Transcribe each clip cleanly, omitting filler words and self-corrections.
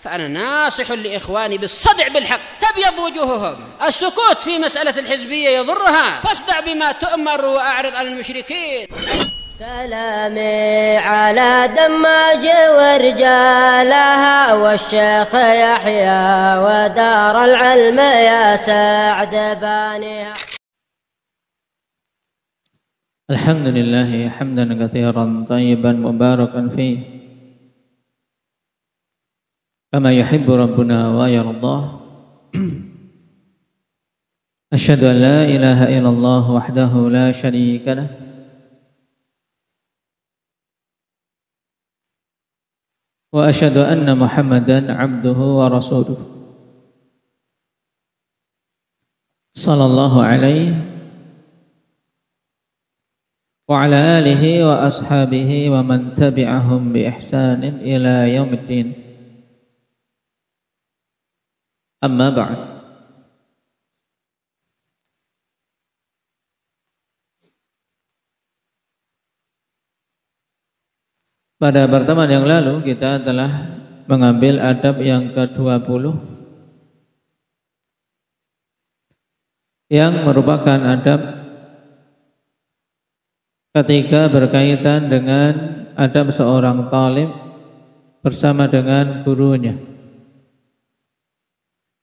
فأنا ناصح لإخواني بالصدع بالحق تبيض وجوههم. السكوت في مسألة الحزبية يضرها، فاصدع بما تؤمر وأعرض عن المشركين. سلامي على دماج ورجالها والشيخ يحيى ودار العلم يا سعد بانيها. الحمد لله حمدا كثيرا طيبا مباركا فيه كما يحب ربنا ويرضاه. أشهد أن لا إله إلا الله وحده لا شريك له وأشهد أن محمدا عبده ورسوله صلى الله عليه وعلى آله وأصحابه ومن تبعهم بإحسان إلى يوم الدين. أما بعد. Pada pertemuan yang lalu kita telah mengambil adab yang ke-20 yang merupakan adab ketika berkaitan dengan adab seorang talib bersama dengan gurunya,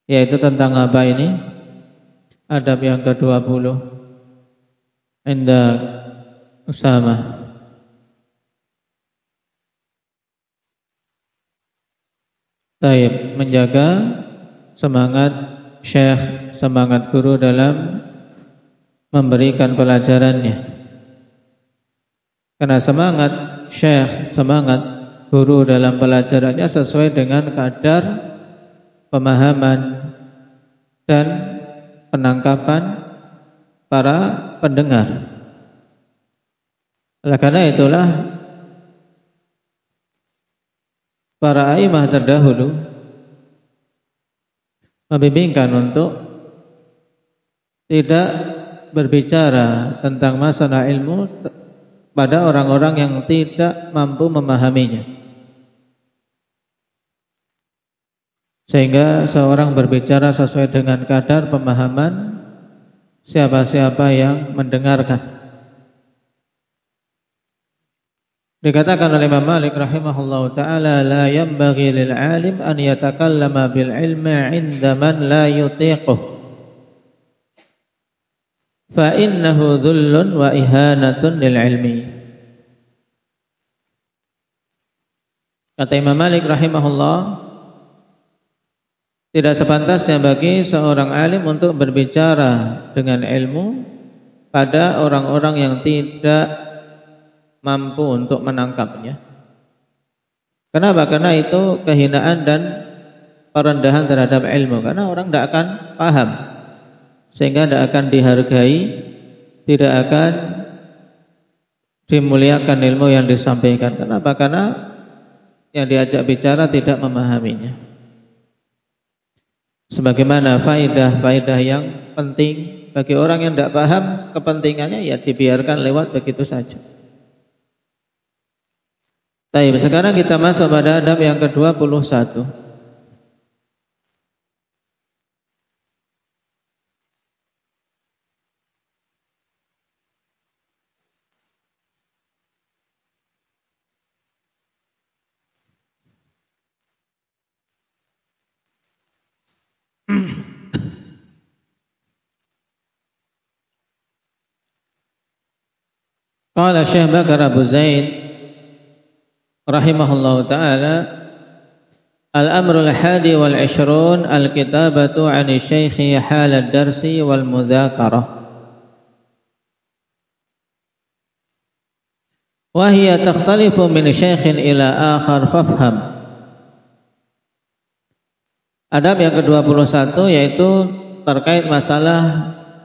yaitu tentang apa ini? Adab yang ke-20 Inda Usama. Taib, menjaga semangat syekh, semangat guru dalam memberikan pelajarannya. Karena semangat syekh, semangat guru dalam pelajarannya sesuai dengan kadar pemahaman dan penangkapan para pendengar. Oleh karena itulah para a'imah terdahulu membimbingkan untuk tidak berbicara tentang masalah ilmu pada orang-orang yang tidak mampu memahaminya, sehingga seorang berbicara sesuai dengan kadar pemahaman siapa-siapa yang mendengarkan. Dikatakan oleh Imam Malik rahimahullahu ta'ala, la yanbaghi lil alim an yatakallama bil ilmi 'inda man la yutiquh fa innahu dhullun wa ihanatun lil ilmi. Kata Imam Malik rahimahullah, tidak sepantasnya bagi seorang alim untuk berbicara dengan ilmu pada orang-orang yang tidak mampu untuk menangkapnya. Kenapa? Karena itu kehinaan dan perendahan terhadap ilmu. Karena orang tidak akan paham, sehingga tidak akan dihargai, tidak akan dimuliakan ilmu yang disampaikan. Kenapa? Karena yang diajak bicara tidak memahaminya. Sebagaimana faedah-faedah yang penting bagi orang yang tidak paham kepentingannya, ya dibiarkan lewat begitu saja. Baik, sekarang kita masuk pada adab yang ke-21. Qala Syekh Bakar Abu Zaid rahimahullahu ta'ala, al-amrul hadi wal 'ishrun al-kitabatu 'ani syaikhi hal ad-darsi wal mudzakarah wa hiya takhtalifu min syaikhin ila akhar fafham. Adab yang ke-21 yaitu terkait masalah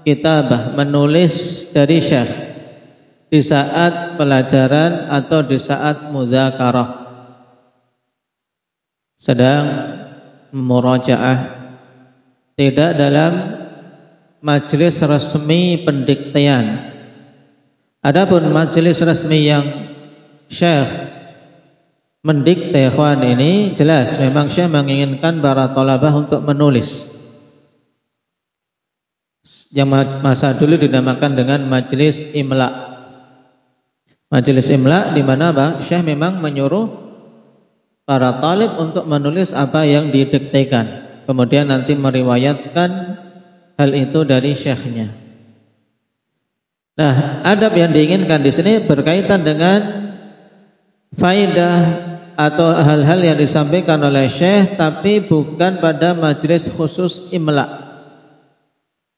kitabah, menulis dari syekh di saat pelajaran atau di saat mudzakarah, sedang murajaah, tidak dalam majelis resmi pendiktean. Adapun majelis resmi yang syekh mendikte ikhwan ini jelas memang Syekh menginginkan para thalabah untuk menulis. Yang masa dulu dinamakan dengan majelis imla. Majelis imla di mana Syekh memang menyuruh para talib untuk menulis apa yang didiktekan. Kemudian nanti meriwayatkan hal itu dari syekhnya. Nah, adab yang diinginkan di sini berkaitan dengan faidah atau hal-hal yang disampaikan oleh syekh tapi bukan pada majelis khusus imla.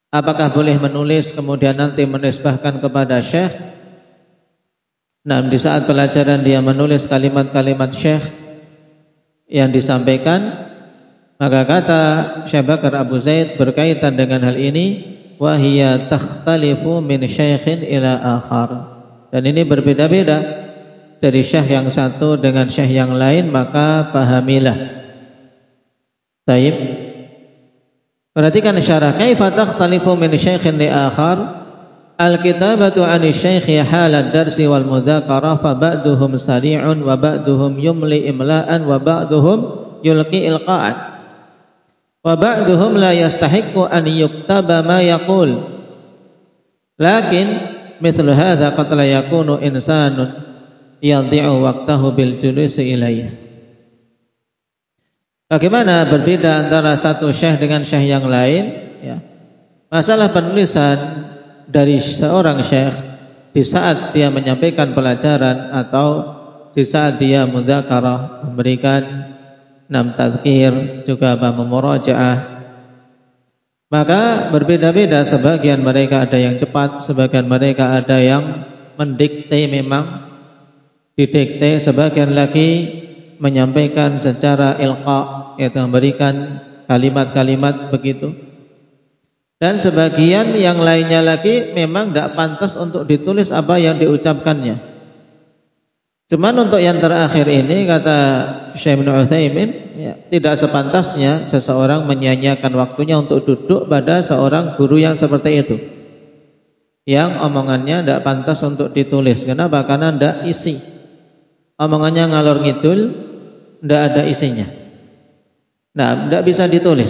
Apakah boleh menulis kemudian nanti menisbahkan kepada syekh? Nah, di saat pelajaran dia menulis kalimat-kalimat syekh yang disampaikan, maka kata Syekh Bakar Abu Zaid berkaitan dengan hal ini, wa hiya takhtalifu min syaikhin ila akhar. Dan ini berbeda-beda dari syekh yang satu dengan syekh yang lain, maka pahamilah. Baik. Perhatikan syarah, kaifa takhtalifu min syaikhin li akhar? Al-kitabatu 'ani syaikhi halad darsi wal mudzakarah fa ba'duhum sari'un wa ba'duhum yumli imla'an wa ba'duhum yulqi ilqa'an wa ba'duhum la yastahiqqu an yuktaba ma yaqul. Lakin mithlu hadza qad la yakunu insanun yadhi'u waqtahu bil julusi ilayhi. Bagaimana berbeda antara satu syekh dengan syekh yang lain? Ya. Masalah penulisan dari seorang syekh di saat dia menyampaikan pelajaran atau di saat dia mudzakarah, memberikan tadzkir, juga memurajaah, maka berbeda-beda. Sebagian mereka ada yang cepat, sebagian mereka ada yang mendikte, memang didikte, sebagian lagi menyampaikan secara ilqa, yaitu memberikan kalimat-kalimat begitu. Dan sebagian yang lainnya lagi memang tidak pantas untuk ditulis apa yang diucapkannya. Cuman untuk yang terakhir ini, kata Syekh Ibnu Utsaimin, ya, tidak sepantasnya seseorang menyia-nyiakan waktunya untuk duduk pada seorang guru yang seperti itu, yang omongannya tidak pantas untuk ditulis. Kenapa? Karena tidak isi. Omongannya ngalor ngidul, tidak ada isinya. Nah, tidak bisa ditulis.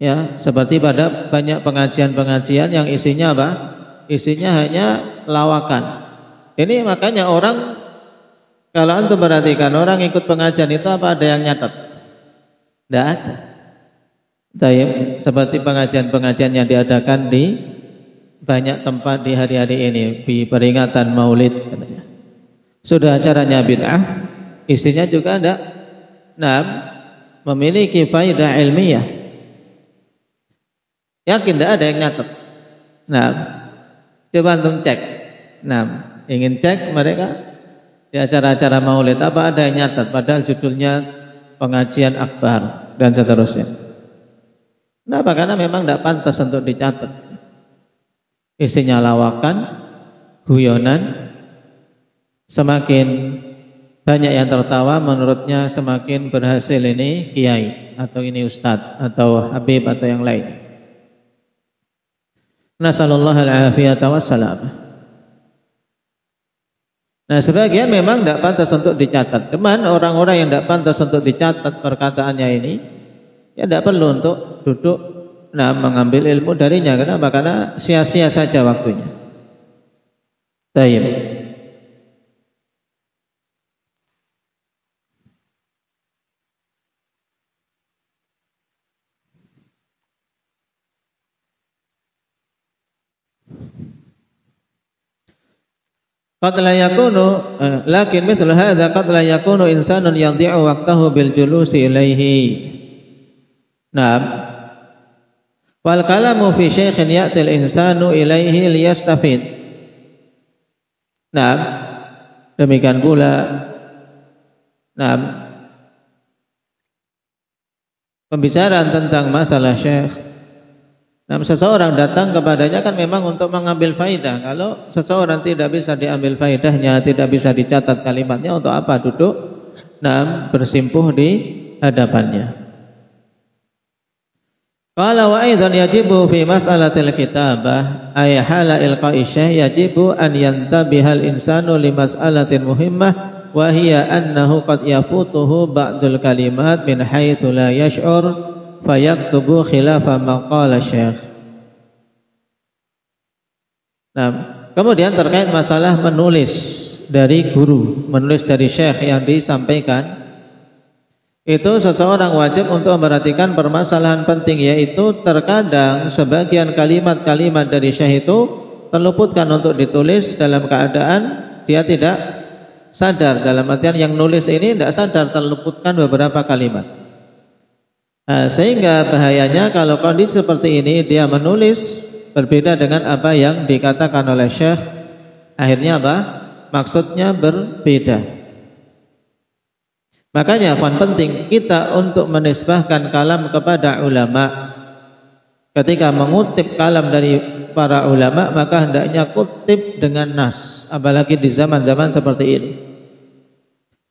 Ya, seperti pada banyak pengajian-pengajian yang isinya apa? Isinya hanya lawakan. Ini makanya orang, kalau antum perhatikan, orang ikut pengajian itu apa ada yang nyatet? Tidak ada. Seperti pengajian-pengajian yang diadakan di banyak tempat di hari-hari ini, di peringatan Maulid katanya. Sudah acaranya bid'ah, isinya juga tidak memiliki faidah ilmiah. Yakin tidak ada yang nyatet. Nah, coba antum cek. Nah, ingin cek mereka di acara-acara Maulid apa ada yang nyatet, padahal judulnya pengajian akbar dan seterusnya. Kenapa? Karena memang tidak pantas untuk dicatat. Isinya lawakan, guyonan. Semakin banyak yang tertawa, menurutnya semakin berhasil ini kiai atau ini ustadz atau habib atau yang lain. Nasallallahu al-afiyata wassalam. Nah, sebagian memang tidak pantas untuk dicatat. Cuman orang-orang yang tidak pantas untuk dicatat perkataannya ini, ya tidak perlu untuk duduk mengambil ilmu darinya. Kenapa? Karena sia-sia saja waktunya. Baik. Qad la yakunu lakin mithlu hadza qad la yakunu insanun yadhi'u waqtahu bil julusi ilaihi. Naam. Wal kalamu fi syaikhin ya'ti al insanu ilaihi liyastafid. Naam. Demikian pula pembicaraan tentang masalah syekh. Nah, seseorang datang kepadanya kan memang untuk mengambil faidah. Kalau seseorang tidak bisa diambil faidahnya, tidak bisa dicatat kalimatnya, untuk apa duduk bersimpuh di hadapannya? Qala wa aidan yajibu fi mas'alatil kitabah ay hala ilqa'i syekh yajibu an yantabihal insanu li mas'alatin muhimmah wa hiya annahu qad yafutuhu ba'dul kalimat min haitsu la yash'ur fayaktubu khilafa ma qala syekh. Nah, kemudian terkait masalah menulis dari guru, menulis dari syekh yang disampaikan, itu seseorang wajib untuk memperhatikan permasalahan penting, yaitu terkadang sebagian kalimat-kalimat dari syekh itu terluputkan untuk ditulis dalam keadaan dia tidak sadar. Dalam artian yang nulis ini tidak sadar terluputkan beberapa kalimat. Sehingga bahayanya kalau kondisi seperti ini dia menulis berbeda dengan apa yang dikatakan oleh syekh, akhirnya apa? Maksudnya berbeda. Makanya penting kita untuk menisbahkan kalam kepada ulama. Ketika mengutip kalam dari para ulama, maka hendaknya kutip dengan nas. Apalagi di zaman-zaman seperti ini,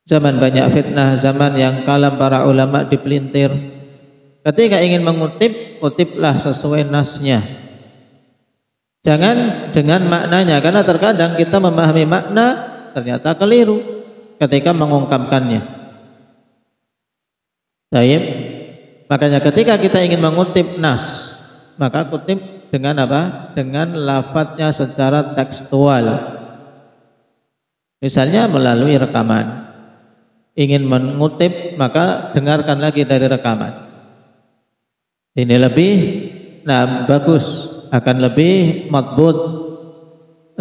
zaman banyak fitnah, zaman yang kalam para ulama dipelintir. Ketika ingin mengutip, kutiplah sesuai nasnya, jangan dengan maknanya, karena terkadang kita memahami makna ternyata keliru ketika mengungkapkannya. Baik, makanya ketika kita ingin mengutip nas, maka kutip dengan apa? Dengan lafadznya secara tekstual. Misalnya melalui rekaman. Ingin mengutip, maka dengarkan lagi dari rekaman. Ini lebih bagus, akan lebih matbut,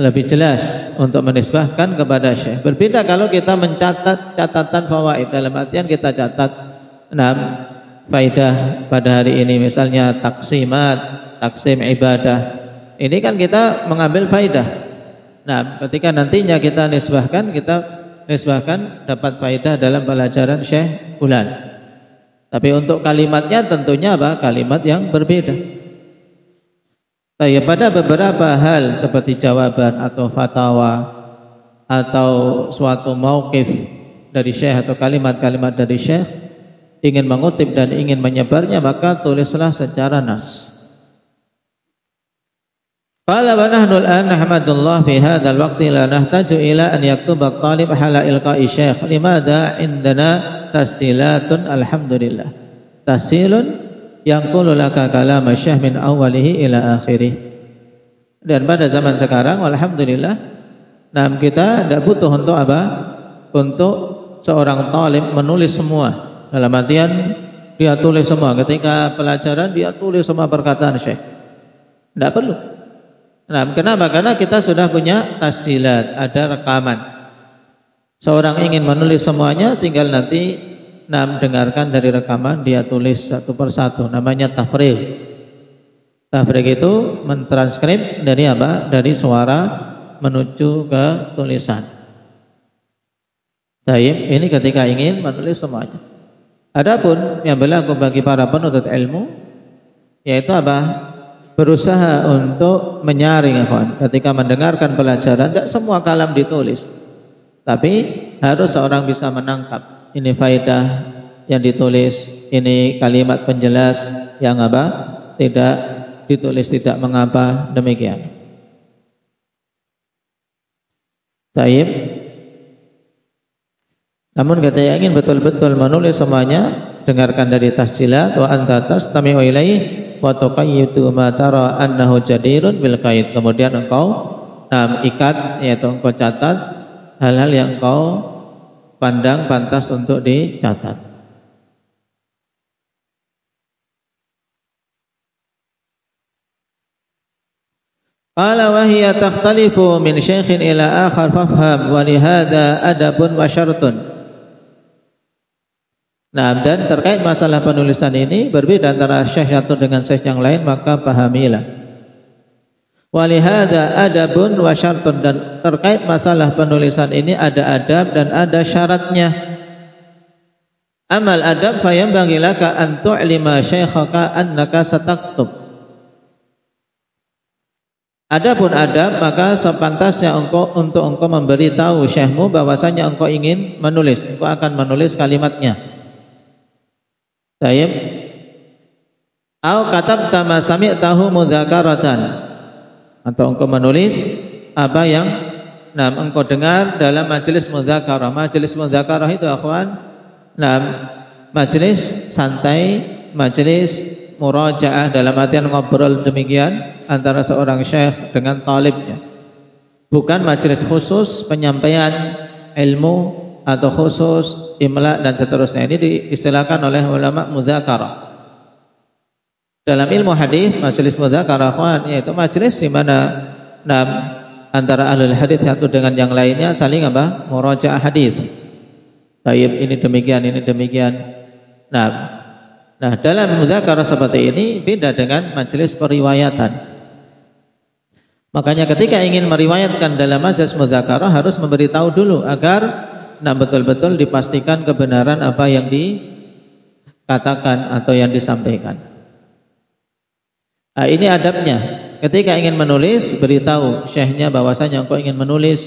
lebih jelas untuk menisbahkan kepada syekh. Berbeda kalau kita mencatat catatan fawaid, dalam artian kita catat faidah pada hari ini, misalnya taksim ibadah. Ini kan kita mengambil faidah. Nah, ketika nantinya kita nisbahkan dapat faidah dalam pelajaran Syekh Fulan. Tapi untuk kalimatnya tentunya apa? Kalimat yang berbeda. Tapi pada beberapa hal seperti jawaban atau fatwa atau suatu mauqif dari Syekh atau kalimat-kalimat dari Syekh, ingin mengutip dan ingin menyebarnya, maka tulislah secara nas. Qala wa nahnu al-an nahmadullah fi hadzal waqti la nahtaju ila an yaktuba at-talib hala ilqa'i syekh. Limadha indana tasjilatun alhamdulillah. Tahsilun yanqulu laka kalam syekh min awwalihi ila akhirih. Dan pada zaman sekarang alhamdulillah, kita tidak butuh untuk apa? Untuk seorang talib menulis semua. Dalam artian dia tulis semua, ketika pelajaran dia tulis semua perkataan syekh. Tidak perlu. Nah, kenapa? Karena kita sudah punya tasjilat, ada rekaman. Seorang ingin menulis semuanya, tinggal nanti dengarkan dari rekaman, dia tulis satu persatu. Namanya tafrigh. Tafrigh itu mentranskrip dari apa? Dari suara menuju ke tulisan. Baik, ini ketika ingin menulis semuanya. Adapun yang berlaku bagi para penuntut ilmu, yaitu apa? Berusaha untuk menyaring, ketika mendengarkan pelajaran, tidak semua kalam ditulis, tapi harus seorang bisa menangkap ini faidah yang ditulis, ini kalimat penjelas yang apa? Tidak ditulis, tidak mengapa, demikian. Baik. Namun ketika ingin betul-betul menulis semuanya, dengarkan dari tasjilat, wa anta tastami'u ilaihi wa tuqayyidu ma tara annahu jadirun bil qaid. Kemudian engkau ikat, yaitu engkau catat hal-hal yang engkau pandang pantas untuk dicatat. Qala wa hiya takhtalifu min syaikhin ila akhar fafham wa li hadha adabun wa syartun. Dan terkait masalah penulisan ini berbeda antara syekh satu dengan syekh yang lain, maka pahamilah. Walihada adabun wa syartun, dan terkait masalah penulisan ini ada adab dan ada syaratnya. Amal adab fayambaghi laka an tu'lima syekhaka annaka sataktub. Adapun adab, maka sepantasnya untuk engkau memberitahu syekhmu bahwasanya engkau ingin menulis, engkau akan menulis kalimatnya. Baik. Au katabta ma sami'tahu mudzakaratan, atau engkau menulis apa yang engkau dengar dalam majelis mudzakarah. Majelis mudzakarah itu akhwan, majelis santai, majelis murajaah dalam artian ngobrol demikian antara seorang syekh dengan talibnya. Bukan majelis khusus penyampaian ilmu atau khusus imla dan seterusnya. Ini diistilahkan oleh ulama mudzakarah. Dalam ilmu hadis, majelis mudzakarah yaitu majelis di mana antara ahlul hadis satu dengan yang lainnya saling murajaah hadis. Baik, ini demikian, ini demikian. Nah, dalam mudzakarah seperti ini beda dengan majelis periwayatan. Makanya ketika ingin meriwayatkan dalam majelis mudzakarah harus memberitahu dulu agar betul-betul dipastikan kebenaran apa yang dikatakan atau yang disampaikan. Ini adabnya. Ketika ingin menulis, beritahu syekhnya bahwasanya engkau ingin menulis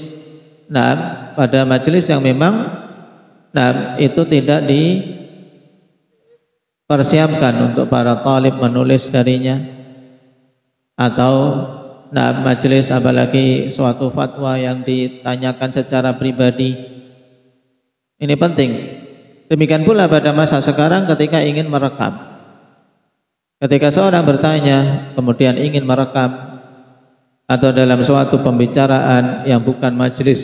pada majelis yang memang itu tidak dipersiapkan untuk para talib menulis darinya, atau majelis apalagi suatu fatwa yang ditanyakan secara pribadi. Ini penting. Demikian pula pada masa sekarang ketika ingin merekam. Ketika seorang bertanya kemudian ingin merekam atau dalam suatu pembicaraan yang bukan majelis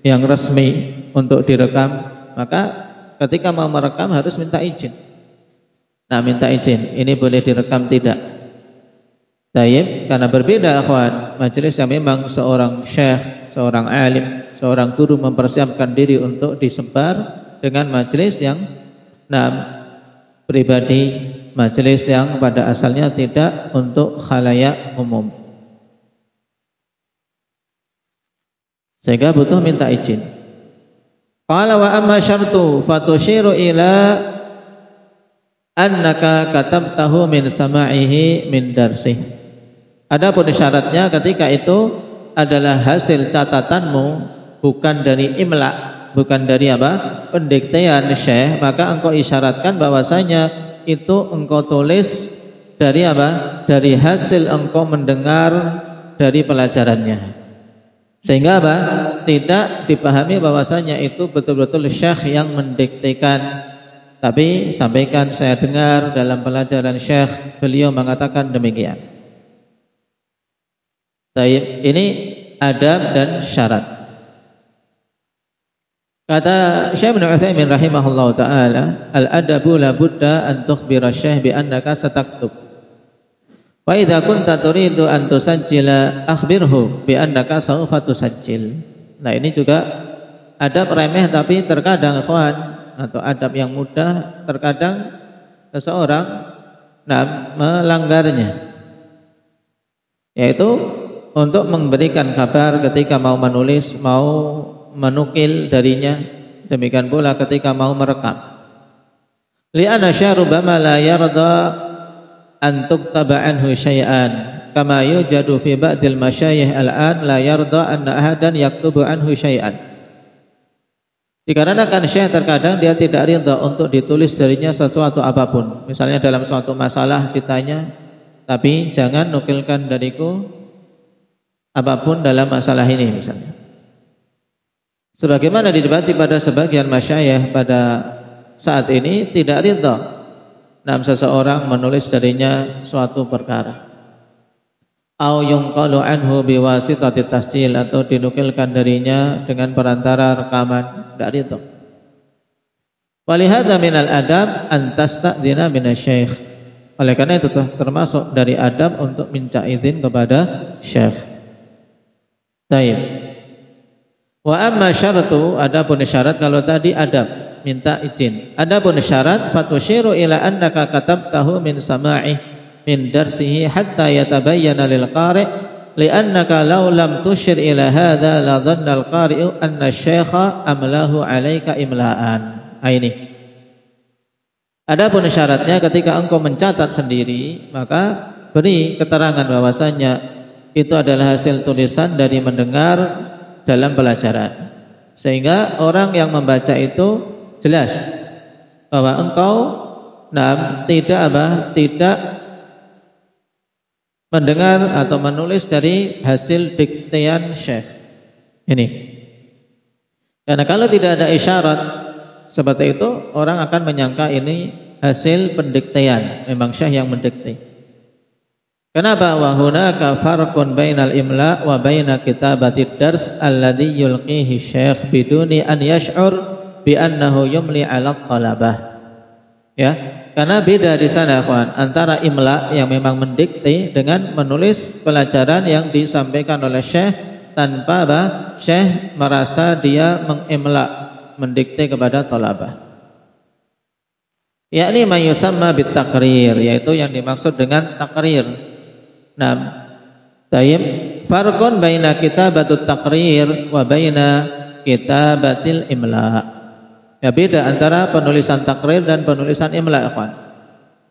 yang resmi untuk direkam, maka ketika mau merekam harus minta izin. Minta izin, ini boleh direkam tidak? Taib, karena berbeda akhwan, majelis yang memang seorang syekh, seorang alim, seorang guru mempersiapkan diri untuk disebar dengan majelis yang pribadi, majelis yang pada asalnya tidak untuk khalayak umum, sehingga butuh minta izin. Qala wa amma syartu fatushiru ila annaka katabtahu min sama'ihi min darsih. Adapun syaratnya ketika itu adalah hasil catatanmu, bukan dari imla, bukan dari pendiktean syekh, maka engkau isyaratkan bahwasanya itu engkau tulis dari dari hasil engkau mendengar dari pelajarannya, sehingga tidak dipahami bahwasanya itu betul-betul syekh yang mendiktekan, tapi sampaikan saya dengar dalam pelajaran syekh beliau mengatakan demikian. Baik, ini adab dan syarat. Kata Syekh Ibnu Utsaimin rahimahullahu taala, al-adabu la budda an tukhbira syekh bi annaka sataktub. Wa idza kunta turidu an tusajjila akhbirhu bi annaka sawfa tusajjil. Nah, ini juga adab remeh tapi terkadang ikhwan, atau adab yang mudah terkadang seseorang melanggarnya. Yaitu untuk memberikan kabar ketika mau menulis, mau menukil darinya, demikian pula ketika mau merekam. Li'anna syarubama la yarda an tuktaba anhu syai'an kama yujadu fi ba'dil masyayikh al-an la yarda anna ahadan yaktubu anhu syai'an. Dikarenakan syekh terkadang dia tidak ridha untuk ditulis darinya sesuatu apapun. Misalnya dalam suatu masalah ditanya, tapi jangan nukilkan dariku apapun dalam masalah ini misalnya. Sebagaimana didebati pada sebagian masyayikh pada saat ini, tidak ridha seseorang menulis darinya suatu perkara. Au yunqalu anhu biwasitati tasjil, atau dinukilkan darinya dengan perantara rekaman, tidak ridha. Walihadza minal adab an tasta'dzina minasyaikh. Oleh karena itu termasuk dari adab untuk minta izin kepada syekh. Baik. Wa amma syaratu, adapun syarat, kalau tadi adab minta izin. Adapun syarat fatushiru ila annaka katabtahu min sama'i min darsihi hatta yatabayyana lil qari' li'annaka law lam tushir ila hadha la dhanna al qari'u anna asy-syaikha amlahu 'alaika imla'an. Ini. Adapun syaratnya ketika engkau mencatat sendiri, maka beri keterangan bahwasanya itu adalah hasil tulisan dari mendengar dalam pelajaran, sehingga orang yang membaca itu jelas bahwa engkau tidak mendengar atau menulis dari hasil diktean syekh. Ini. Karena kalau tidak ada isyarat seperti itu, orang akan menyangka ini hasil pendiktean, memang syekh yang mendikte. Kenapa? Wa hunaka farqun bainal imla wa baina kitabatid dars alladhi yulqihi syekh biduni an yash'ur bi annahu yumli 'ala talabah. Ya, karena beda di sana, ikhwan, antara imla yang memang mendikte dengan menulis pelajaran yang disampaikan oleh syekh tanpa syekh merasa dia mengimla, mendikte kepada talabah. Yakni ma yusamma bit taqrir, yaitu yang dimaksud dengan takrir. Nah, tayyib, farqun baina kitabatut taqrir wa baina kitabatil imla. Ya, beda antara penulisan takrir dan penulisan imla, ikhwan.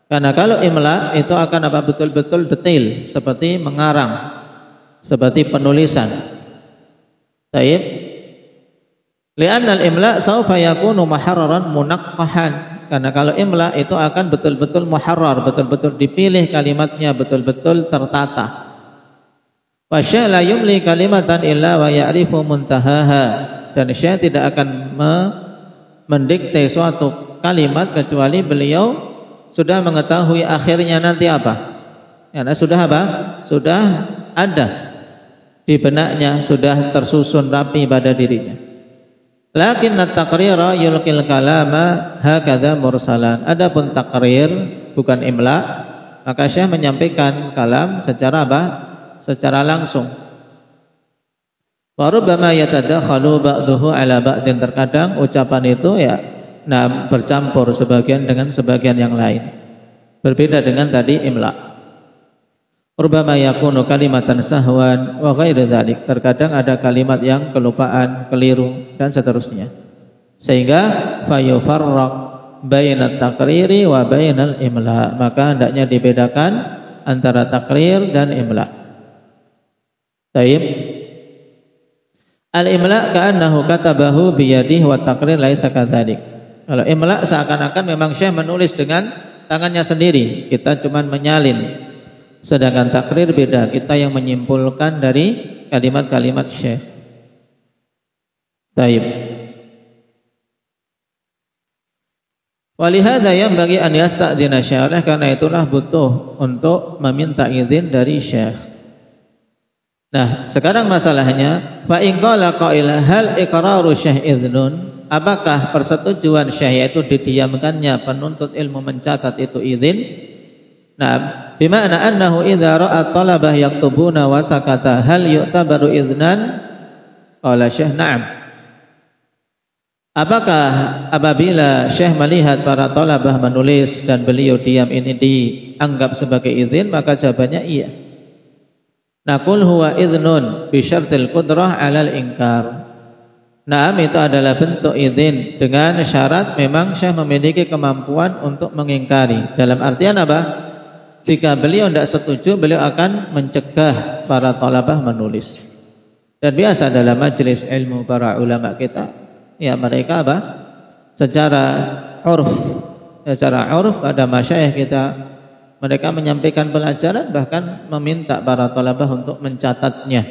Karena kalau imla itu akan apa, betul-betul detail, seperti mengarang, seperti penulisan. Tayyib. Li'anna al-imla sawfa yakunu muharraran munaqqahan. Karena kalau imla itu akan betul-betul muharrar, betul-betul dipilih kalimatnya, betul-betul tertata. Wa syekh la yumli kalimatan illa wa ya'rifu muntahaha. Dan syekh tidak akan mendikte suatu kalimat kecuali beliau sudah mengetahui akhirnya nanti apa. Karena sudah apa? Sudah ada di benaknya, sudah tersusun rapi pada dirinya. Lakin at-taqrira yulqil kalama hakadha mursalan. Adapun takrir bukan imla, maka syekh menyampaikan kalam secara apa? Secara langsung. Wa rubbama yatadakhalu ba'duhu ala ba'din, terkadang ucapan itu ya bercampur sebagian dengan sebagian yang lain. Berbeda dengan tadi imla. Rubbama yakunu kalimatan sahwan wa ghairu dzalik. Terkadang ada kalimat yang kelupaan, keliru dan seterusnya. Sehingga fayufarraq bainat taqriri wa bainal imla. Maka hendaknya dibedakan antara takrir dan imla. Baik. Al-imla ka'annahu katabahu biyadihi wa taqrir laisa kadzalik. Kalau imla seakan-akan memang syekh menulis dengan tangannya sendiri, kita cuma menyalin. Sedangkan takrir beda, kita yang menyimpulkan dari kalimat-kalimat syekh. Baik. Walihada yang bagi an yasta'dzina syarih, karena itulah butuh untuk meminta izin dari syekh. Nah, sekarang masalahnya, fa in qala qail hal iqraru syekh idznun, apakah persetujuan syekh yaitu didiamkannya penuntut ilmu mencatat itu izin? Nah, bima'na annahu idza ra'a talabah yaktubuna wa sakata hal yu'tabaru idznan? Qala syekh na'am. Apakah apabila syekh melihat para talabah menulis dan beliau diam ini dianggap sebagai izin? Maka jawabannya iya. Naqul huwa idznun bi syartil qudrah 'alal inkar. Naam, itu adalah bentuk izin dengan syarat memang syekh memiliki kemampuan untuk mengingkari. Dalam artian apa? Jika beliau tidak setuju, beliau akan mencegah para talabah menulis. Dan biasa dalam majelis ilmu para ulama kita, ya mereka apa? Secara urf pada masyayikh kita, mereka menyampaikan pelajaran, bahkan meminta para talabah untuk mencatatnya.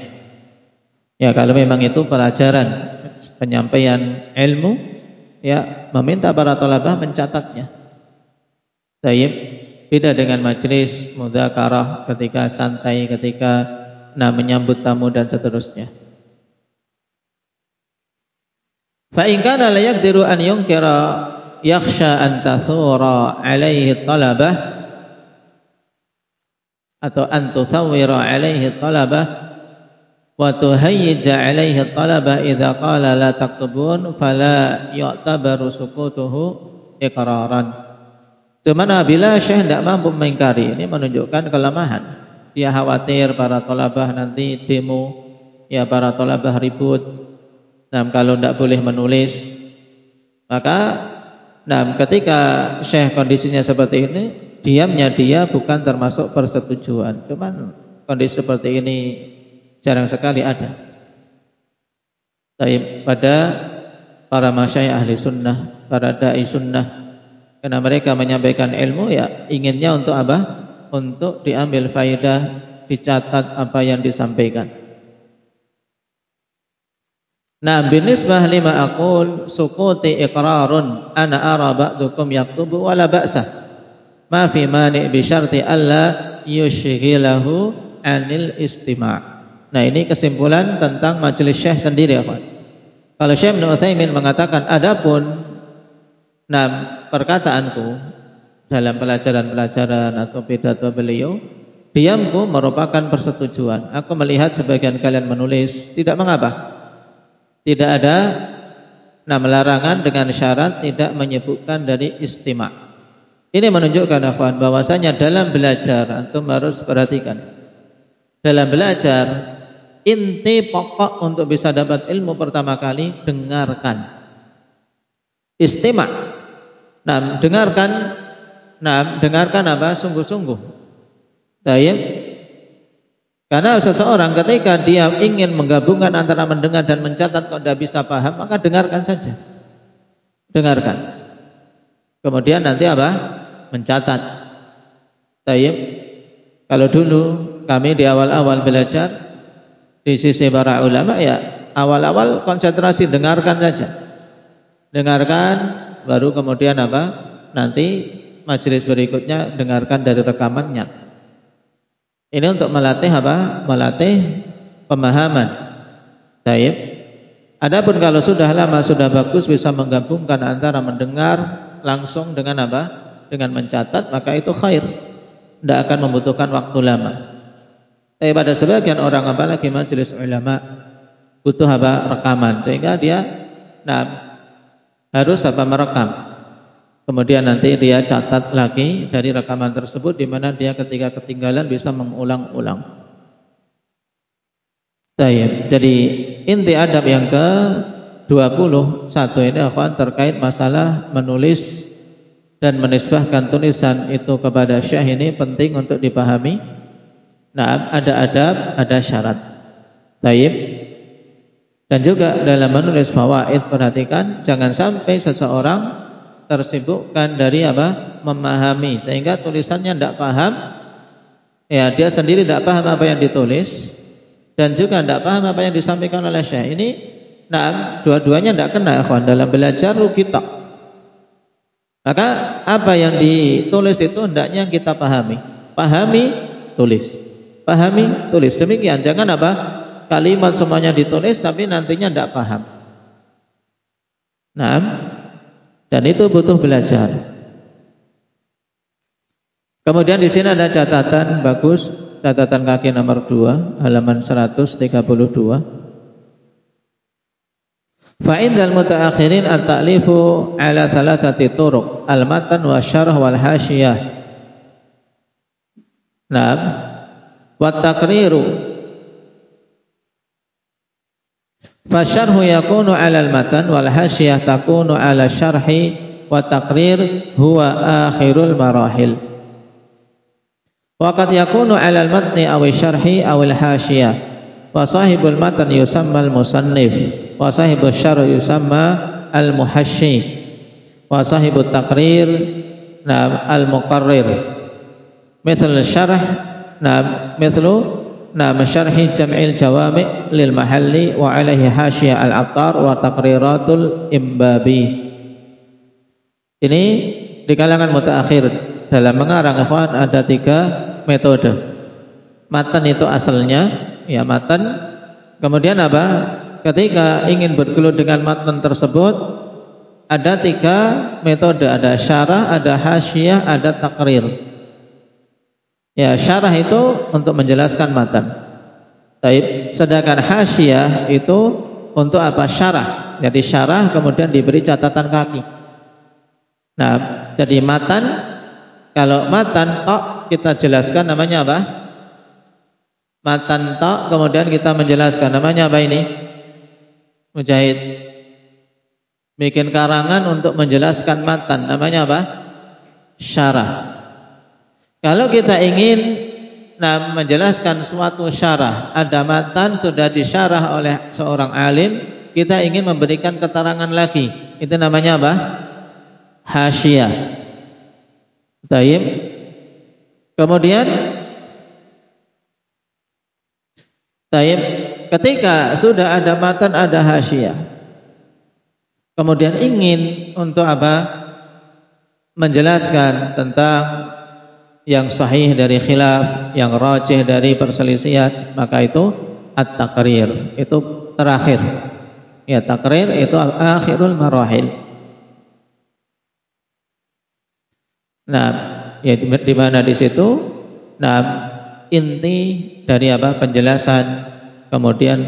Ya, kalau memang itu pelajaran penyampaian ilmu, ya meminta para talabah mencatatnya. Baik. Beda dengan majelis mudzakarah, ketika santai, ketika menyambut tamu dan seterusnya. Fa in kana la yaqdiru an yunkira yakhsha an tathura alaihi talabah atau an tusawwira alaihi talabah wa tuhayyija alaihi talabah idza qala la taktubun fala yu'tabaru sukutuhu iqraran. Dimana bila syekh tidak mampu mengingkari, ini menunjukkan kelemahan. Dia khawatir para talabah nanti demo, ya para talabah ribut. Nah, kalau tidak boleh menulis, maka ketika syekh kondisinya seperti ini, diamnya dia bukan termasuk persetujuan. Cuman kondisi seperti ini jarang sekali ada. Tapi pada para masyayikh ahli sunnah, para dai sunnah, karena mereka menyampaikan ilmu, ya inginnya untuk apa? Untuk diambil faedah, dicatat apa yang disampaikan. Nah, binisbah lima aqul sukuti iqrarun ana ara ba'dukum yaktubu wala ba'sa. Ma fi mani' bi syarti alla yushghilahu 'anil istima'. Nah, ini kesimpulan tentang majelis Syekh sendiri, ya, Pak. Kalau Syekh Ibnu Utsaimin mengatakan adapun perkataanku dalam pelajaran-pelajaran atau pidato beliau, diamku merupakan persetujuan. Aku melihat sebagian kalian menulis, tidak mengapa. Tidak ada larangan dengan syarat tidak menyebutkan dari istima'. Ini menunjukkan akhwan bahwasanya dalam belajar antum harus perhatikan. Dalam belajar inti pokok untuk bisa dapat ilmu pertama kali dengarkan. Istima'. Dengarkan apa? Sungguh-sungguh. Baik. Karena seseorang ketika dia ingin menggabungkan antara mendengar dan mencatat kok tidak bisa paham, maka dengarkan saja. Dengarkan. Kemudian nanti apa? Mencatat. Baik. Kalau dulu kami di awal-awal belajar di sisi para ulama, ya awal-awal konsentrasi dengarkan saja. Dengarkan, baru kemudian apa? Nanti majelis berikutnya dengarkan dari rekamannya. Ini untuk melatih apa? Melatih pemahaman. Baik. Adapun kalau sudah lama, sudah bagus bisa menggabungkan antara mendengar langsung dengan apa? Dengan mencatat, maka itu khair. Tidak akan membutuhkan waktu lama. Tapi pada sebagian orang, apalagi majelis ulama, butuh apa? Rekaman. Sehingga dia harus apa? Merekam. Kemudian nanti dia catat lagi dari rekaman tersebut, di mana dia ketika ketinggalan bisa mengulang-ulang. Jadi inti adab yang ke-21 ini akhwan terkait masalah menulis dan menisbahkan tulisan itu kepada syekh ini penting untuk dipahami. Nah, ada adab, ada syarat. Dan juga dalam menulis fawaid perhatikan jangan sampai seseorang tersibukkan dari apa? Memahami sehingga tulisannya tidak paham. Ya, dia sendiri tidak paham apa yang ditulis dan juga tidak paham apa yang disampaikan oleh syekh. Ini dua-duanya tidak kena, akhwan. Dalam belajar rugi tak. Maka apa yang ditulis itu hendaknya kita pahami. Pahami, tulis. Pahami, tulis. Demikian, jangan apa? Kalimat semuanya ditulis tapi nantinya tidak paham. Dan itu butuh belajar. Kemudian di sini ada catatan bagus, catatan kaki nomor 2, halaman 132. Fa indal mutaakhirin at-ta'lifu ala thalathati turuq, al-matan wa syarh wal hasyiyah. Wa taqriru. Fasyarhu yakunu 'ala al-matan wal hasyiyah takunu 'ala syarhi wa taqrir huwa akhirul marahil. Wa qad yakunu 'ala al-matni aw syarhi aw al-hasyiyah. Wa sahibul matan yusamma al-musannif wa sahibus syarh yusamma al-muhashshi wa sahibut taqrir al-muqarrir. Mithal syarh mithlu syarhi jam'il jawami' lil mahalli wa alaihi hasyiyah al-attar wa taqriratul imbabi. Ini di kalangan mutaakhir dalam mengarang ikhwan ada 3 metode. Matan itu asalnya, ya matan. Kemudian apa? Ketika ingin bergelut dengan matan tersebut ada 3 metode, ada syarah, ada hasyiyah, ada taqrir. Ya, syarah itu untuk menjelaskan matan. Sedangkan hasyiyah itu untuk apa? Syarah. Jadi syarah kemudian diberi catatan kaki. Nah, jadi matan, kalau matan tok kita jelaskan namanya apa? Matan tok kemudian kita menjelaskan namanya apa ini? Mujahid bikin karangan untuk menjelaskan matan, namanya apa? Syarah. Kalau kita ingin menjelaskan suatu syarah, ada matan sudah disyarah oleh seorang alim, kita ingin memberikan keterangan lagi, itu namanya apa? Hasyiyah. Baik. Kemudian ketika sudah ada matan, ada hasyiah, kemudian ingin untuk apa? Menjelaskan tentang yang sahih dari khilaf, yang rajih dari perselisihan, maka itu at-taqrir, itu terakhir. Ya, taqrir itu akhirul marahil. Nah, ya di mana di situ? Nah, inti dari apa? Penjelasan, kemudian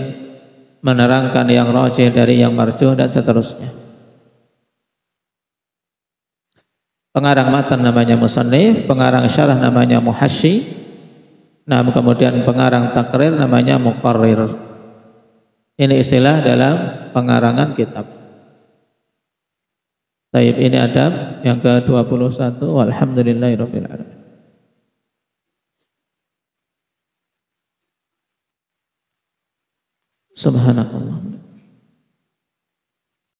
menerangkan yang rajih dari yang marjuh dan seterusnya. Pengarang matan namanya musannif, pengarang syarah namanya muhasyi. Nah, kemudian pengarang takrir namanya muqarrir. Ini istilah dalam pengarangan kitab. Baik, ini adab yang ke-21. Walhamdulillahirabbil alamin. Subhanallah.